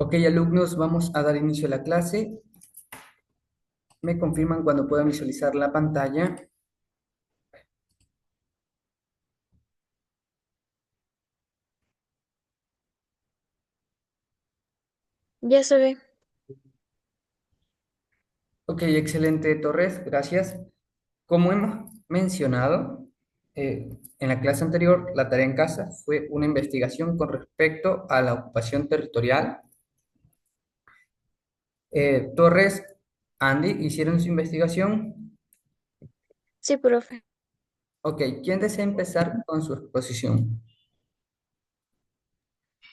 Ok, alumnos, vamos a dar inicio a la clase. Me confirman cuando puedan visualizar la pantalla. Ya se ve. Ok, excelente, Torres, gracias. Como hemos mencionado en la clase anterior, la tarea en casa fue una investigación con respecto a la ocupación territorial. Torres, Andy, hicieron su investigación. Sí, profe. Ok, ¿quién desea empezar con su exposición?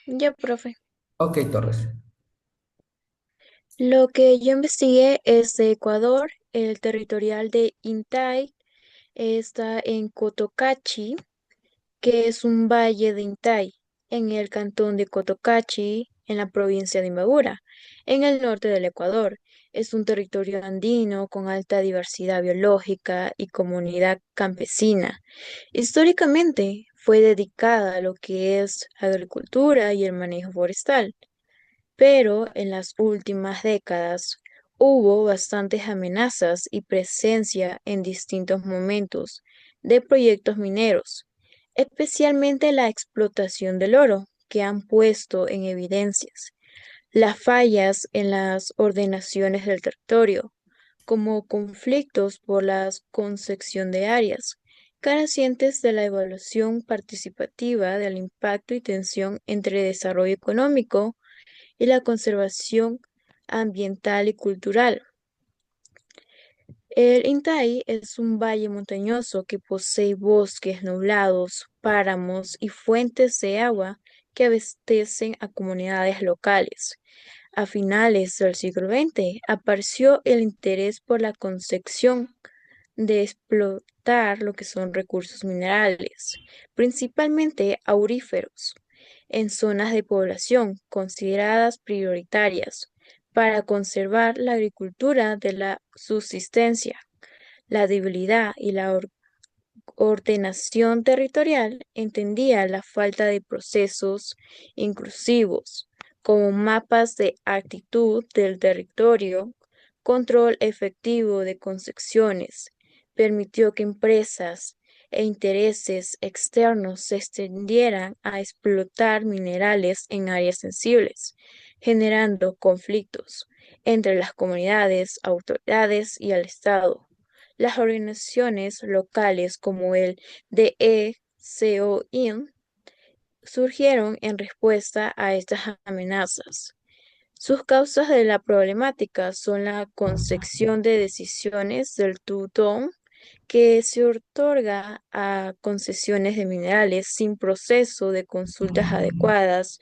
Ya, profe. Ok, Torres. Lo que yo investigué es de Ecuador. El territorial de Intay está en Cotocachi, que es un valle de Intay, en el cantón de Cotocachi, en la provincia de Imbabura, en el norte del Ecuador. Es un territorio andino con alta diversidad biológica y comunidad campesina. Históricamente fue dedicada a lo que es agricultura y el manejo forestal, pero en las últimas décadas hubo bastantes amenazas y presencia en distintos momentos de proyectos mineros, especialmente la explotación del oro, que han puesto en evidencias las fallas en las ordenaciones del territorio, como conflictos por la concepción de áreas, carecientes de la evaluación participativa del impacto y tensión entre desarrollo económico y la conservación ambiental y cultural. El Intay es un valle montañoso que posee bosques nublados, páramos y fuentes de agua que abastecen a comunidades locales. A finales del siglo XX apareció el interés por la concepción de explotar lo que son recursos minerales, principalmente auríferos, en zonas de población consideradas prioritarias para conservar la agricultura de la subsistencia. La debilidad y la ordenación territorial entendía la falta de procesos inclusivos como mapas de actitud del territorio, control efectivo de concesiones, permitió que empresas e intereses externos se extendieran a explotar minerales en áreas sensibles, generando conflictos entre las comunidades, autoridades y el Estado. Las organizaciones locales como el DECOIN surgieron en respuesta a estas amenazas. Sus causas de la problemática son la concesión de decisiones del tutón, que se otorga a concesiones de minerales sin proceso de consultas adecuadas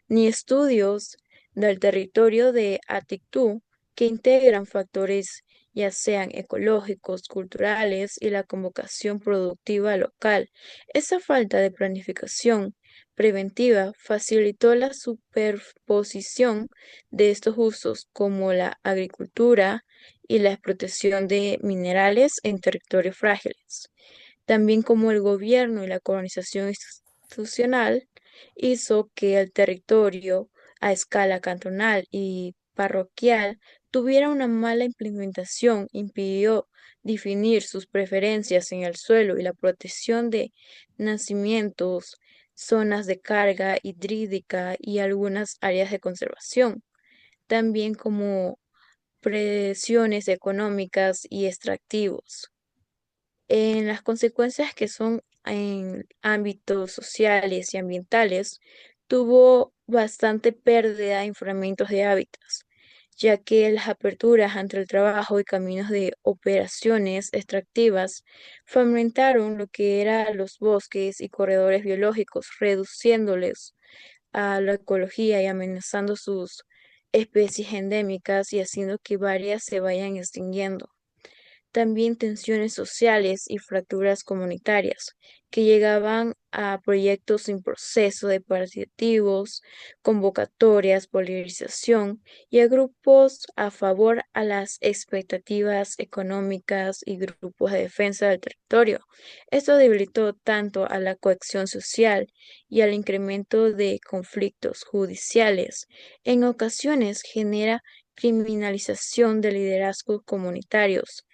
ni estudios del territorio de actitud que integran factores ya sean ecológicos, culturales y la convocación productiva local. Esa falta de planificación preventiva facilitó la superposición de estos usos como la agricultura y la explotación de minerales en territorios frágiles, también como el gobierno y la colonización institucional hizo que el territorio a escala cantonal y parroquial tuviera una mala implementación, impidió definir sus preferencias en el suelo y la protección de nacimientos, zonas de carga hídrica y algunas áreas de conservación, también como presiones económicas y extractivos. En las consecuencias que son en ámbitos sociales y ambientales, tuvo bastante pérdida en fragmentos de hábitats, ya que las aperturas entre el trabajo y caminos de operaciones extractivas fragmentaron lo que eran los bosques y corredores biológicos, reduciéndoles a la ecología y amenazando sus especies endémicas y haciendo que varias se vayan extinguiendo. también tensiones sociales y fracturas comunitarias que llegaban a proyectos en proceso de participativos, convocatorias, polarización y a grupos a favor a las expectativas económicas y grupos de defensa del territorio. Esto debilitó tanto a la cohesión social y al incremento de conflictos judiciales. En ocasiones genera criminalización de liderazgos comunitarios,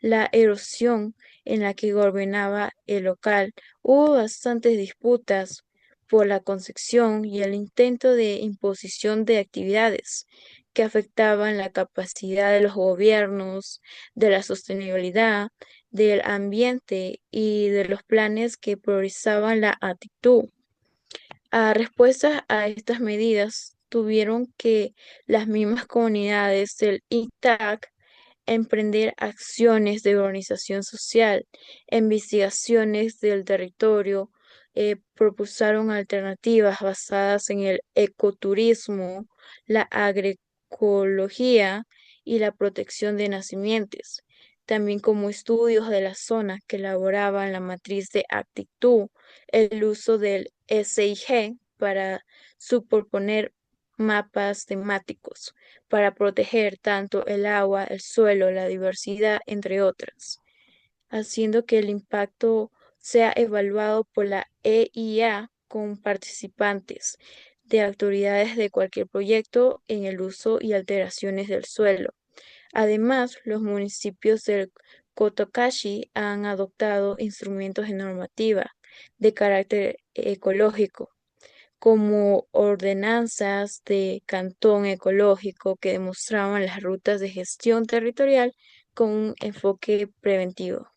la erosión en la que gobernaba el local. Hubo bastantes disputas por la concesión y el intento de imposición de actividades que afectaban la capacidad de los gobiernos, de la sostenibilidad, del ambiente y de los planes que priorizaban la actitud. A respuestas a estas medidas tuvieron que las mismas comunidades del ITAC emprender acciones de organización social, investigaciones del territorio, propusieron alternativas basadas en el ecoturismo, la agroecología y la protección de nacimientos, también como estudios de la zona que elaboraban la matriz de actitud, el uso del SIG para superponer mapas temáticos para proteger tanto el agua, el suelo, la diversidad, entre otras, haciendo que el impacto sea evaluado por la EIA con participantes de autoridades de cualquier proyecto en el uso y alteraciones del suelo. Además, los municipios del Cotocachi han adoptado instrumentos de normativa de carácter ecológico como ordenanzas de cantón ecológico que demostraban las rutas de gestión territorial con un enfoque preventivo.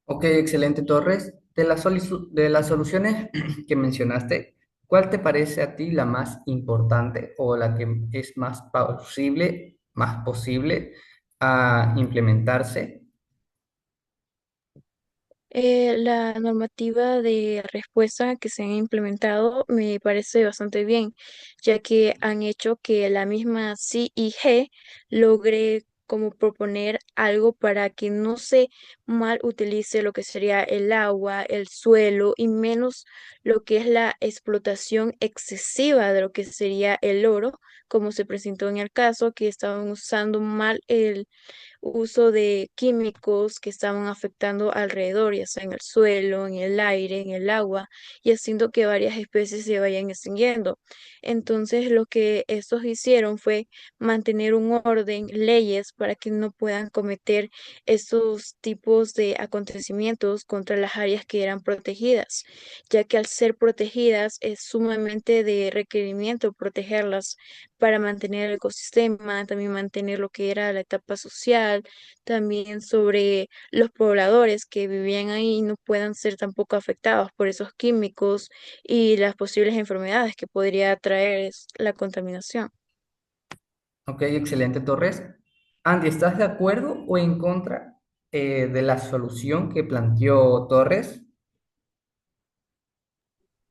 Ok, excelente, Torres. De las soluciones que mencionaste, ¿cuál te parece a ti la más importante o la que es más posible a implementarse? La normativa de respuesta que se han implementado me parece bastante bien, ya que han hecho que la misma CIG logre como proponer algo para que no se mal utilice lo que sería el agua, el suelo y menos lo que es la explotación excesiva de lo que sería el oro, como se presentó en el caso que estaban usando mal el uso de químicos que estaban afectando alrededor, ya sea en el suelo, en el aire, en el agua, y haciendo que varias especies se vayan extinguiendo. Entonces, lo que estos hicieron fue mantener un orden, leyes para que no puedan cometer estos tipos de acontecimientos contra las áreas que eran protegidas, ya que al ser protegidas es sumamente de requerimiento protegerlas para mantener el ecosistema, también mantener lo que era la etapa social, también sobre los pobladores que vivían ahí y no puedan ser tampoco afectados por esos químicos y las posibles enfermedades que podría traer la contaminación. Ok, excelente, Torres. Andy, ¿estás de acuerdo o en contra de la solución que planteó Torres?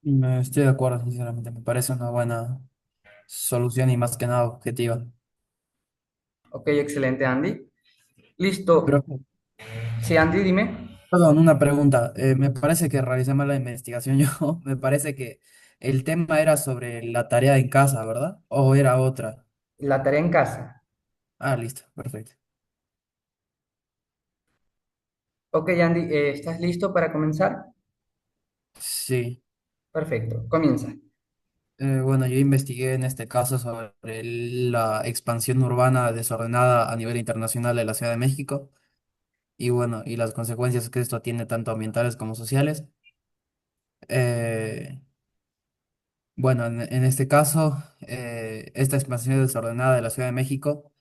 Estoy de acuerdo, sinceramente. Me parece una buena solución y más que nada objetiva. Ok, excelente, Andy. Listo. Pero, Sí, Andy, dime. perdón, una pregunta. Me parece que realicé mal la investigación yo. Me parece que el tema era sobre la tarea en casa, ¿verdad? ¿O era otra? La tarea en casa. Ah, listo, perfecto. Ok, Andy, ¿estás listo para comenzar? Sí. Perfecto, comienza. Bueno, yo investigué en este caso sobre la expansión urbana desordenada a nivel internacional de la Ciudad de México y bueno, y las consecuencias que esto tiene tanto ambientales como sociales. Eh, Bueno, en este caso, esta expansión desordenada de la Ciudad de México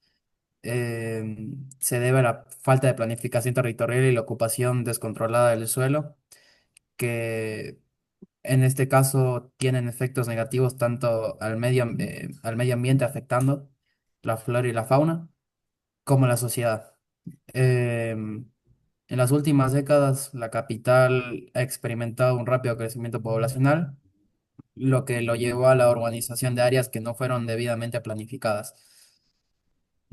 se debe a la falta de planificación territorial y la ocupación descontrolada del suelo, que en este caso tienen efectos negativos tanto al medio ambiente afectando la flora y la fauna, como la sociedad. En las últimas décadas, la capital ha experimentado un rápido crecimiento poblacional lo que lo llevó a la urbanización de áreas que no fueron debidamente planificadas.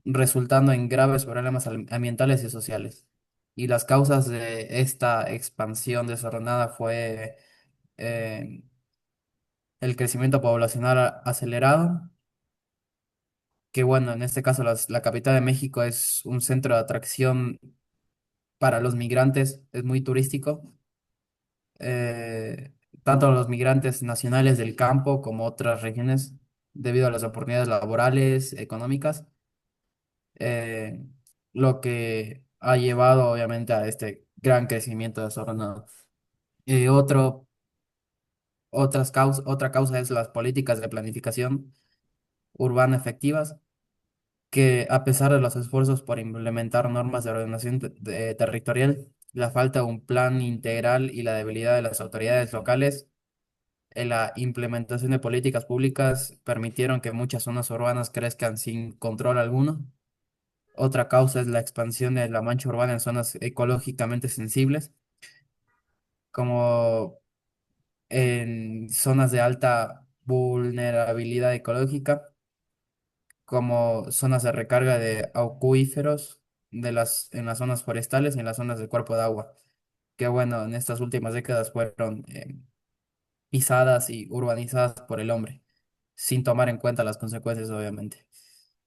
resultando en graves problemas ambientales y sociales. Y las causas de esta expansión desordenada fue eh, el crecimiento poblacional acelerado, que bueno, en este caso la capital de México es un centro de atracción para los migrantes, es muy turístico, eh, tanto los migrantes nacionales del campo como otras regiones, debido a las oportunidades laborales, económicas, eh, lo que ha llevado obviamente a este gran crecimiento desordenado. Eh, otro, otra causa es las políticas de planificación urbana efectivas, que a pesar de los esfuerzos por implementar normas de ordenación territorial, la falta de un plan integral y la debilidad de las autoridades locales en la implementación de políticas públicas permitieron que muchas zonas urbanas crezcan sin control alguno. Otra causa es la expansión de la mancha urbana en zonas ecológicamente sensibles, como en zonas de alta vulnerabilidad ecológica, como zonas de recarga de acuíferos en las zonas forestales y en las zonas del cuerpo de agua, que bueno, en estas últimas décadas fueron pisadas y urbanizadas por el hombre, sin tomar en cuenta las consecuencias, obviamente.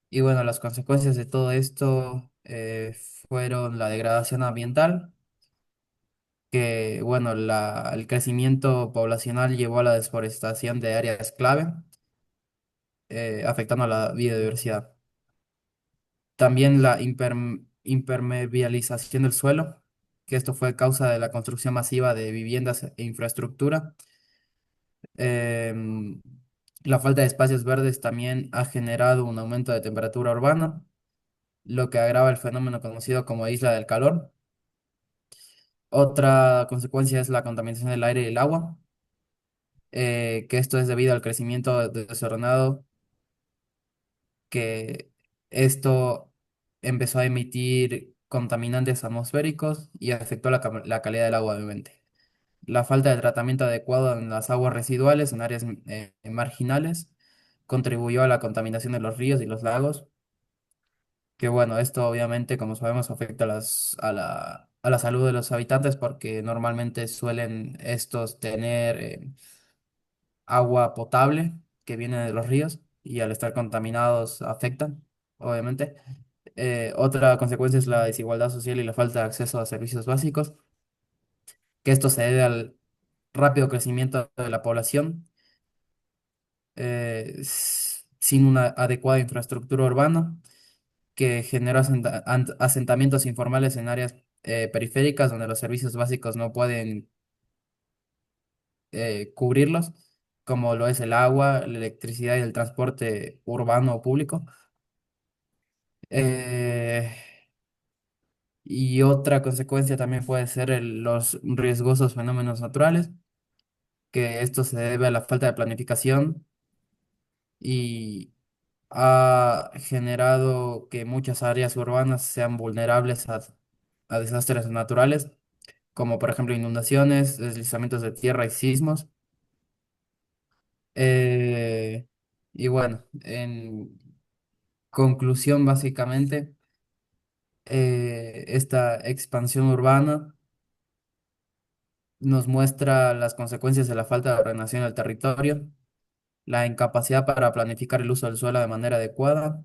Y bueno, las consecuencias de todo esto fueron la degradación ambiental, que bueno, el crecimiento poblacional llevó a la desforestación de áreas clave, afectando a la biodiversidad. También la impermeabilización del suelo, que esto fue causa de la construcción masiva de viviendas e infraestructura. Em, la falta de espacios verdes también ha generado un aumento de temperatura urbana, lo que agrava el fenómeno conocido como isla del calor. Otra consecuencia es la contaminación del aire y el agua, que esto es debido al crecimiento desordenado, que esto empezó a emitir contaminantes atmosféricos y afectó la calidad del agua, obviamente. La falta de tratamiento adecuado en las aguas residuales en áreas marginales contribuyó a la contaminación de los ríos y los lagos, que bueno, esto obviamente, como sabemos, afecta a la salud de los habitantes porque normalmente suelen estos tener agua potable que viene de los ríos y al estar contaminados afectan, obviamente. Otra consecuencia es la desigualdad social y la falta de acceso a servicios básicos, que esto se debe al rápido crecimiento de la población, sin una adecuada infraestructura urbana, que genera asentamientos informales en áreas periféricas donde los servicios básicos no pueden cubrirlos, como lo es el agua, la electricidad y el transporte urbano o público. Eh, y otra consecuencia también puede ser los riesgosos fenómenos naturales, que esto se debe a la falta de planificación y ha generado que muchas áreas urbanas sean vulnerables a desastres naturales, como por ejemplo inundaciones, deslizamientos de tierra y sismos. Eh, y bueno, en conclusión, básicamente, esta expansión urbana nos muestra las consecuencias de la falta de ordenación del territorio, la incapacidad para planificar el uso del suelo de manera adecuada,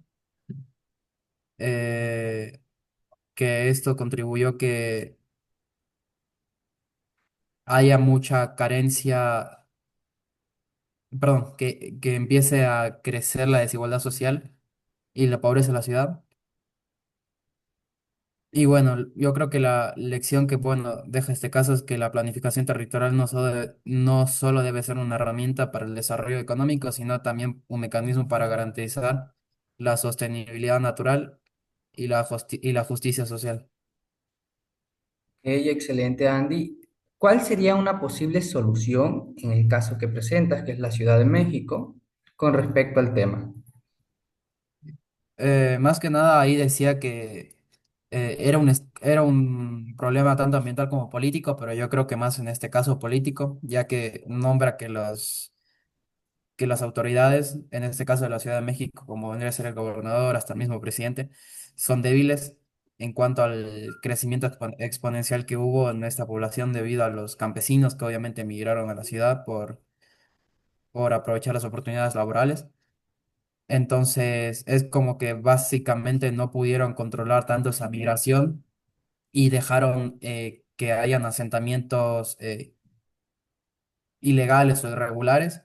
eh, que esto contribuyó que haya mucha carencia, perdón, que empiece a crecer la desigualdad social y la pobreza en la ciudad. Y bueno, yo creo que la lección que bueno, deja este caso es que la planificación territorial no solo debe ser una herramienta para el desarrollo económico, sino también un mecanismo para garantizar la sostenibilidad natural y y la justicia social. Excelente, Andy. ¿Cuál sería una posible solución en el caso que presentas, que es la Ciudad de México, con respecto al tema? Más que nada ahí decía que era un problema tanto ambiental como político, pero yo creo que más en este caso político, ya que nombra que que las autoridades, en este caso de la Ciudad de México, como vendría a ser el gobernador, hasta el mismo presidente, son débiles en cuanto al crecimiento exponencial que hubo en esta población debido a los campesinos que obviamente emigraron a la ciudad por aprovechar las oportunidades laborales. Entonces, es como que básicamente no pudieron controlar tanto esa migración y dejaron que hayan asentamientos ilegales o irregulares.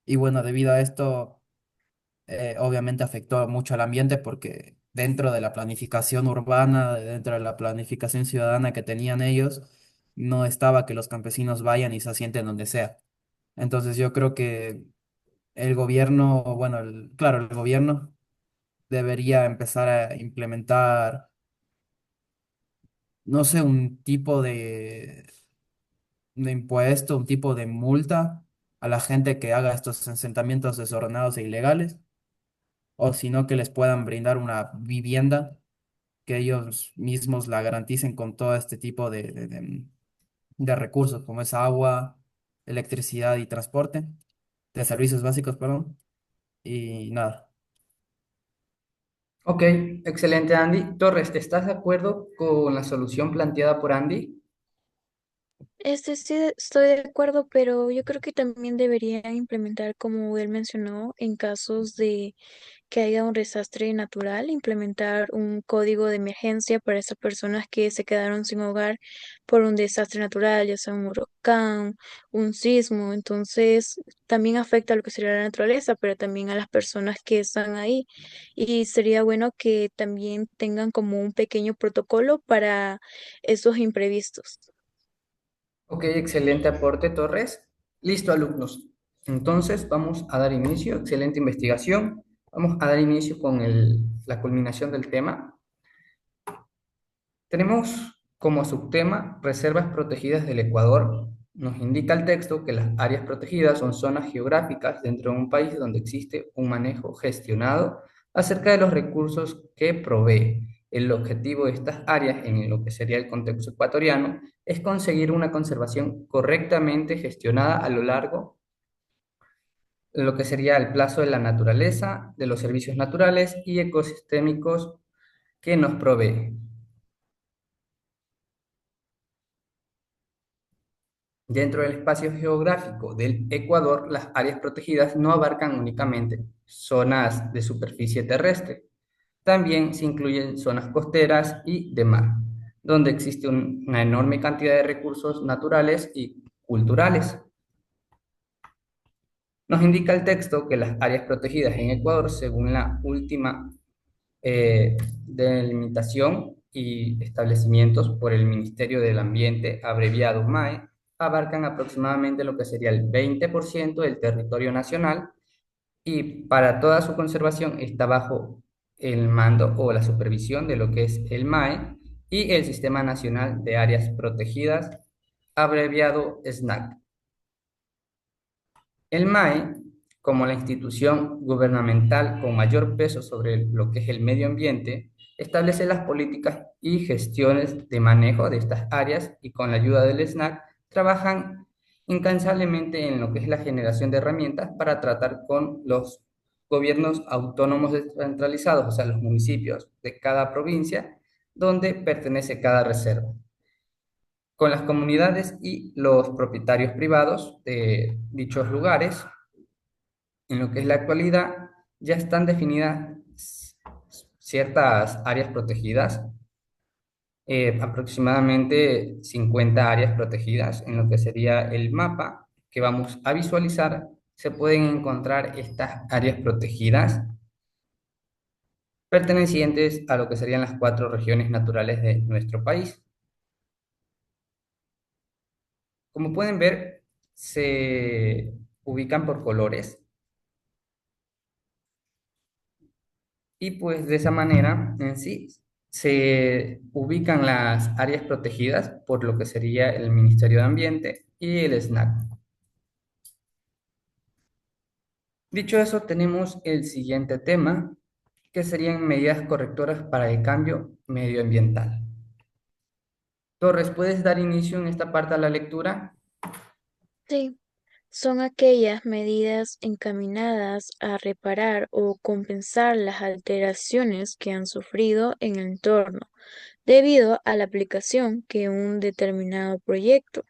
Y bueno, debido a esto, obviamente afectó mucho al ambiente porque dentro de la planificación urbana, dentro de la planificación ciudadana que tenían ellos, no estaba que los campesinos vayan y se asienten donde sea. Entonces yo creo que el gobierno, bueno, claro, el gobierno debería empezar a implementar, no sé, un tipo de impuesto, un tipo de multa a la gente que haga estos asentamientos desordenados e ilegales, o sino que les puedan brindar una vivienda que ellos mismos la garanticen con todo este tipo de recursos, como es agua, electricidad y transporte, de servicios básicos, perdón, y nada. Ok, excelente, Andy. Torres, ¿te estás de acuerdo con la solución planteada por Andy? Sí estoy de acuerdo, pero yo creo que también deberían implementar, como él mencionó, en casos de que haya un desastre natural, implementar un código de emergencia para esas personas que se quedaron sin hogar por un desastre natural, ya sea un huracán, un sismo. Entonces, también afecta a lo que sería la naturaleza, pero también a las personas que están ahí. Y sería bueno que también tengan como un pequeño protocolo para esos imprevistos. Ok, excelente aporte, Torres. Listo, alumnos. Entonces, vamos a dar inicio. Excelente investigación. Vamos a dar inicio con la culminación del tema. Tenemos como subtema reservas protegidas del Ecuador. Nos indica el texto que las áreas protegidas son zonas geográficas dentro de un país donde existe un manejo gestionado acerca de los recursos que provee. El objetivo de estas áreas, en lo que sería el contexto ecuatoriano, es conseguir una conservación correctamente gestionada a lo largo de lo que sería el plazo de la naturaleza, de los servicios naturales y ecosistémicos que nos provee. Dentro del espacio geográfico del Ecuador, las áreas protegidas no abarcan únicamente zonas de superficie terrestre, también se incluyen zonas costeras y de mar, donde existe una enorme cantidad de recursos naturales y culturales. Nos indica el texto que las áreas protegidas en Ecuador, según la última delimitación y establecimientos por el Ministerio del Ambiente, abreviado MAE, abarcan aproximadamente lo que sería el 20% del territorio nacional y para toda su conservación está bajo el mando o la supervisión de lo que es el MAE y el Sistema Nacional de Áreas Protegidas, abreviado SNAC. El MAE, como la institución gubernamental con mayor peso sobre lo que es el medio ambiente, establece las políticas y gestiones de manejo de estas áreas y con la ayuda del SNAC trabajan incansablemente en lo que es la generación de herramientas para tratar con los gobiernos autónomos descentralizados, o sea, los municipios de cada provincia donde pertenece cada reserva con las comunidades y los propietarios privados de dichos lugares. En lo que es la actualidad, ya están definidas ciertas áreas protegidas, aproximadamente 50 áreas protegidas. En lo que sería el mapa que vamos a visualizar, se pueden encontrar estas áreas protegidas pertenecientes a lo que serían las 4 regiones naturales de nuestro país. Como pueden ver, se ubican por colores y pues de esa manera en sí se ubican las áreas protegidas por lo que sería el Ministerio de Ambiente y el SNAC. Dicho eso, tenemos el siguiente tema, que serían medidas correctoras para el cambio medioambiental. Torres, ¿puedes dar inicio en esta parte a la lectura? Sí. Son aquellas medidas encaminadas a reparar o compensar las alteraciones que han sufrido en el entorno debido a la aplicación de un determinado proyecto.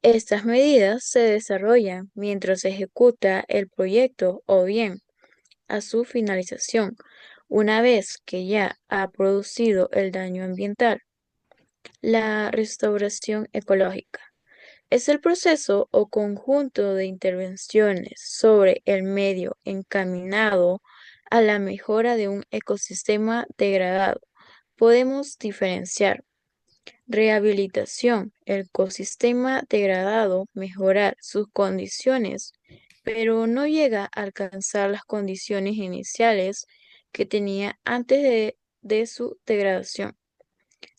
Estas medidas se desarrollan mientras se ejecuta el proyecto o bien a su finalización, una vez que ya ha producido el daño ambiental. La restauración ecológica es el proceso o conjunto de intervenciones sobre el medio encaminado a la mejora de un ecosistema degradado. Podemos diferenciar rehabilitación, el ecosistema degradado, mejorar sus condiciones, pero no llega a alcanzar las condiciones iniciales que tenía antes de su degradación.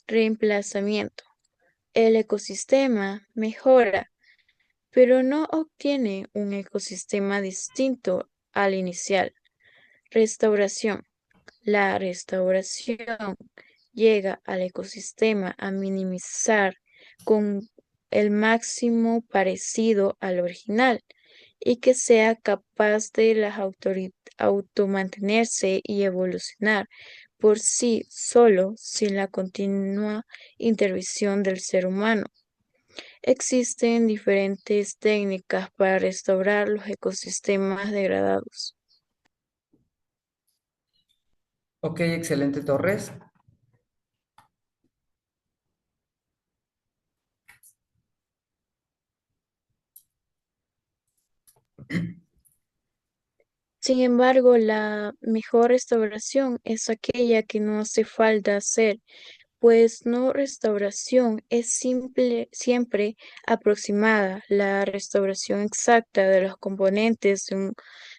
Reemplazamiento. El ecosistema mejora, pero no obtiene un ecosistema distinto al inicial. Restauración. La restauración llega al ecosistema a minimizar con el máximo parecido al original y que sea capaz de automantenerse y evolucionar por sí solo sin la continua intervención del ser humano. Existen diferentes técnicas para restaurar los ecosistemas degradados. Ok, excelente, Torres. Sin embargo, la mejor restauración es aquella que no hace falta hacer, pues no restauración es siempre aproximada. La restauración exacta de los componentes de un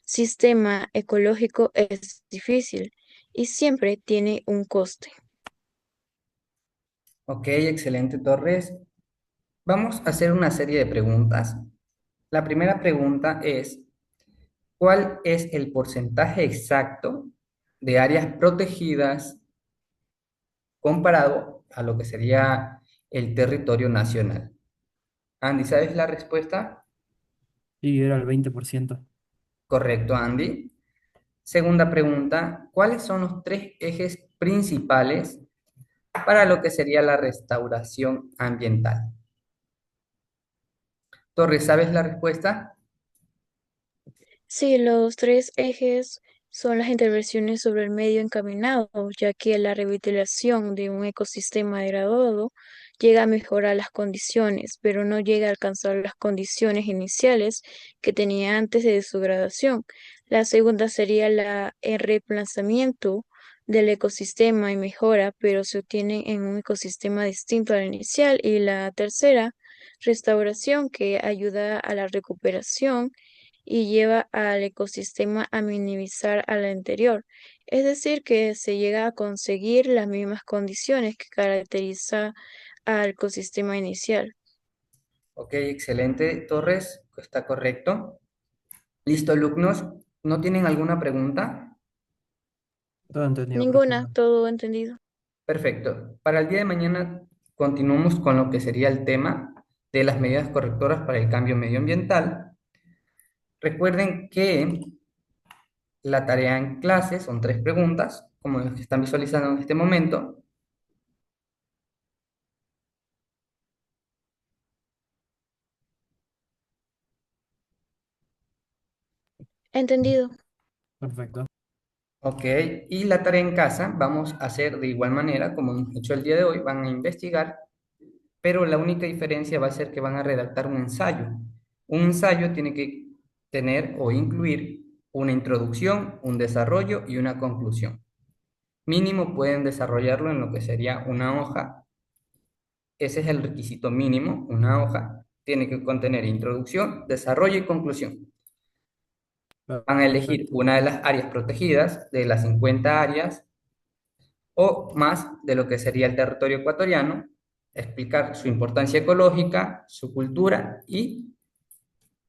sistema ecológico es difícil y siempre tiene un coste. Ok, excelente, Torres. Vamos a hacer una serie de preguntas. La primera pregunta es, ¿cuál es el porcentaje exacto de áreas protegidas comparado a lo que sería el territorio nacional? Andy, ¿sabes la respuesta? Y era el 20%. Correcto, Andy. Segunda pregunta, ¿cuáles son los tres ejes principales para lo que sería la restauración ambiental? Torres, ¿sabes la respuesta? Sí, los tres ejes son las intervenciones sobre el medio encaminado, ya que la revitalización de un ecosistema degradado llega a mejorar las condiciones, pero no llega a alcanzar las condiciones iniciales que tenía antes de su degradación. La segunda sería el reemplazamiento del ecosistema y mejora, pero se obtiene en un ecosistema distinto al inicial. Y la tercera, restauración, que ayuda a la recuperación y lleva al ecosistema a minimizar al anterior. Es decir, que se llega a conseguir las mismas condiciones que caracteriza al ecosistema inicial. Ok, excelente, Torres, está correcto. Listo, alumnos, ¿no tienen alguna pregunta? Todo entendido, Ninguna, profesor. todo entendido. Perfecto. Para el día de mañana continuamos con lo que sería el tema de las medidas correctoras para el cambio medioambiental. Recuerden que la tarea en clase son tres preguntas, como las que están visualizando en este momento. Entendido. Perfecto. Ok, y la tarea en casa vamos a hacer de igual manera como hemos hecho el día de hoy, van a investigar, pero la única diferencia va a ser que van a redactar un ensayo. Un ensayo tiene que tener o incluir una introducción, un desarrollo y una conclusión. Mínimo pueden desarrollarlo en lo que sería una hoja. Ese es el requisito mínimo, una hoja. Tiene que contener introducción, desarrollo y conclusión. Van a elegir Perfecto. una de las áreas protegidas de las 50 áreas o más de lo que sería el territorio ecuatoriano, explicar su importancia ecológica, su cultura y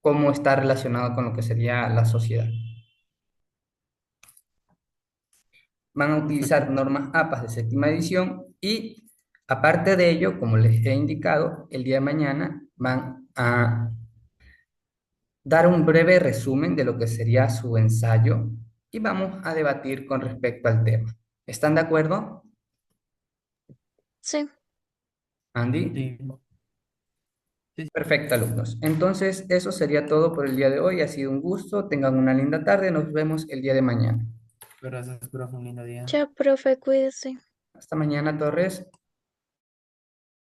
cómo está relacionado con lo que sería la sociedad. Van a utilizar Perfecto. normas APAS de séptima edición y aparte de ello, como les he indicado, el día de mañana van a dar un breve resumen de lo que sería su ensayo y vamos a debatir con respecto al tema. ¿Están de acuerdo, Sí, Andy? Sí, sí, Perfecto, alumnos. Entonces, eso sería todo por el día de hoy. Ha sido un gusto. Tengan una linda tarde. Nos vemos el día de mañana. gracias, profe, un lindo día. chao, profe, cuídese. Hasta mañana, Torres.